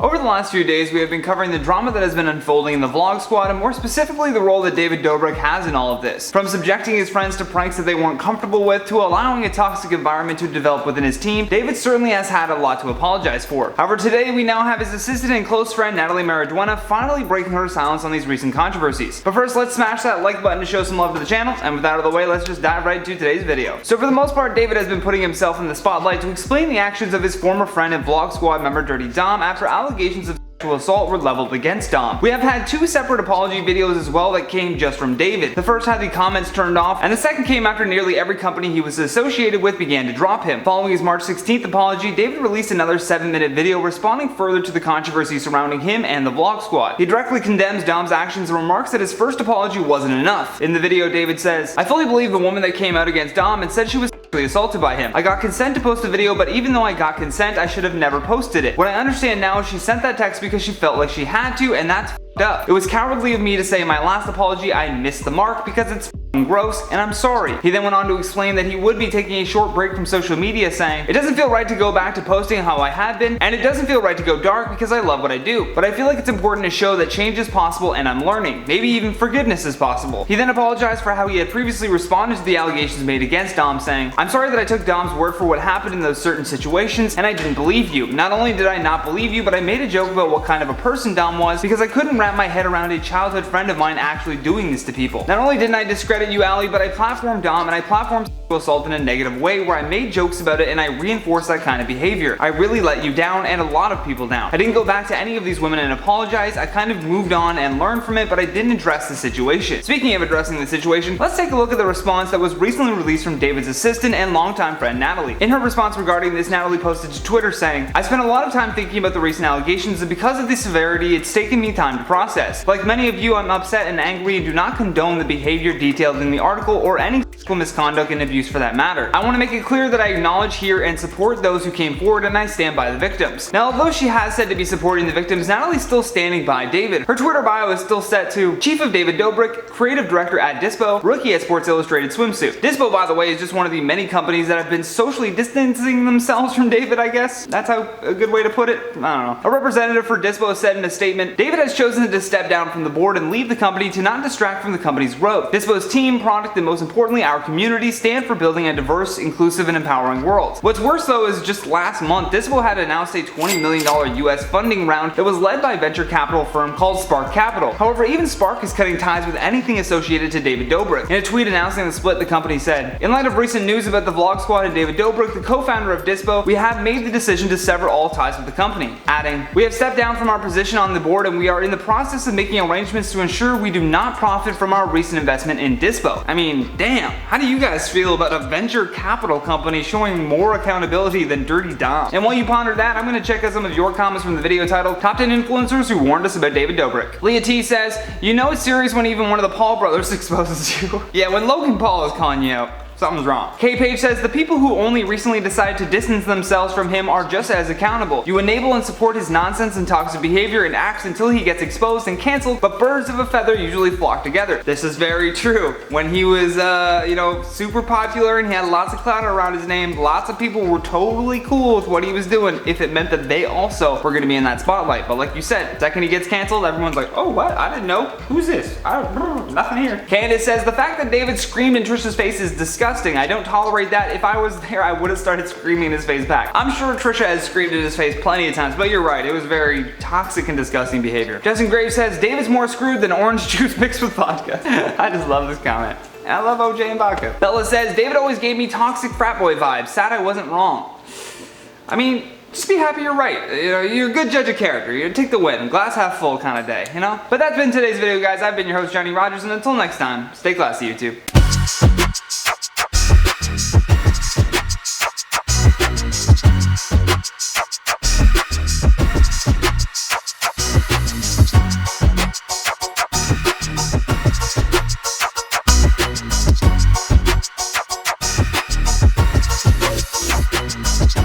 Over the last few days, we have been covering the drama that has been unfolding in the Vlog Squad, and more specifically the role that David Dobrik has in all of this. From subjecting his friends to pranks that they weren't comfortable with, to allowing a toxic environment to develop within his team, David certainly has had a lot to apologize for. However, today we now have his assistant and close friend Natalie Mariduena finally breaking her silence on these recent controversies. But first, let's smash that like button to show some love to the channel, and with that out of the way, let's just dive right into today's video. So for the most part, David has been putting himself in the spotlight to explain the actions of his former friend and Vlog Squad member Dirty Dom after allegations of sexual assault were leveled against Dom. We have had two separate apology videos as well that came just from David. The first had the comments turned off, and the second came after nearly every company he was associated with began to drop him. Following his March 16th apology, David released another 7-minute video responding further to the controversy surrounding him and the Vlog Squad. He directly condemns Dom's actions and remarks that his first apology wasn't enough. In the video, David says, "I fully believe the woman that came out against Dom and said she was sexually assaulted by him. I got consent to post the video, but even though I got consent, I should have never posted it. What I understand now is she sent that text because she felt like she had to, and that's up. It was cowardly of me to say in my last apology I missed the mark because it's gross and I'm sorry." He then went on to explain that he would be taking a short break from social media, saying, "It doesn't feel right to go back to posting how I had been, and it doesn't feel right to go dark because I love what I do. But I feel like it's important to show that change is possible and I'm learning. Maybe even forgiveness is possible." He then apologized for how he had previously responded to the allegations made against Dom, saying, "I'm sorry that I took Dom's word for what happened in those certain situations and I didn't believe you. Not only did I not believe you, but I made a joke about what kind of a person Dom was because I couldn't wrap my head around a childhood friend of mine actually doing this to people. Not only didn't I discredit you, Ali, but I platformed Dom and I platformed sexual assault in a negative way where I made jokes about it and I reinforced that kind of behavior. I really let you down and a lot of people down. I didn't go back to any of these women and apologize. I kind of moved on and learned from it, but I didn't address the situation." Speaking of addressing the situation, let's take a look at the response that was recently released from David's assistant and longtime friend Natalie. In her response regarding this, Natalie posted to Twitter saying, "I spent a lot of time thinking about the recent allegations, and because of the severity, it's taken me time to process. Like many of you, I'm upset and angry and do not condone the behavior detailed in the article or any sexual misconduct and abuse for that matter. I want to make it clear that I acknowledge, hear, and support those who came forward, and I stand by the victims." Now, although she has said to be supporting the victims, Natalie's still standing by David. Her Twitter bio is still set to Chief of David Dobrik, Creative Director at Dispo, Rookie at Sports Illustrated Swimsuit. Dispo, by the way, is just one of the many companies that have been socially distancing themselves from David, I guess. That's how a good way to put it. I don't know. A representative for Dispo said in a statement, "David has chosen to step down from the board and leave the company to not distract from the company's growth. Dispo's team, product, and most importantly, our community stand for building a diverse, inclusive, and empowering world." What's worse though is just last month, Dispo had announced a $20 million US funding round that was led by venture capital firm called Spark Capital. However, even Spark is cutting ties with anything associated to David Dobrik. In a tweet announcing the split, the company said, "In light of recent news about the Vlog Squad and David Dobrik, the co-founder of Dispo, we have made the decision to sever all ties with the company," adding, "We have stepped down from our position on the board and we are in the process of making arrangements to ensure we do not profit from our recent investment in Dispo." I mean, damn, how do you guys feel about a venture capital company showing more accountability than Dirty Dom? And while you ponder that, I'm going to check out some of your comments from the video titled Top 10 Influencers Who Warned Us About David Dobrik. Leah T says, "You know it's serious when even one of the Paul brothers exposes you." Yeah, when Logan Paul is calling you out, something's wrong. K Page says, "The people who only recently decided to distance themselves from him are just as accountable. You enable and support his nonsense and toxic behavior and acts until he gets exposed and canceled, but birds of a feather usually flock together." This is very true. When he was, super popular and he had lots of clout around his name, lots of people were totally cool with what he was doing if it meant that they also were going to be in that spotlight. But like you said, the second he gets canceled, everyone's like, "Oh, what? I didn't know. Who's this? Nothing here." Candace says, "The fact that David screamed in Trisha's face is disgusting. I don't tolerate that. If I was there, I would have started screaming in his face back." I'm sure Trisha has screamed in his face plenty of times, but you're right, it was very toxic and disgusting behavior. Justin Graves says, "David's more screwed than orange juice mixed with vodka." I just love this comment. And I love OJ and vodka. Bella says, "David always gave me toxic frat boy vibes. Sad I wasn't wrong." I mean, just be happy you're right. You know, you're a good judge of character. You take the win, glass half full kind of day, you know? But that's been today's video, guys. I've been your host, Johnny Rogers, and until next time, stay classy, YouTube.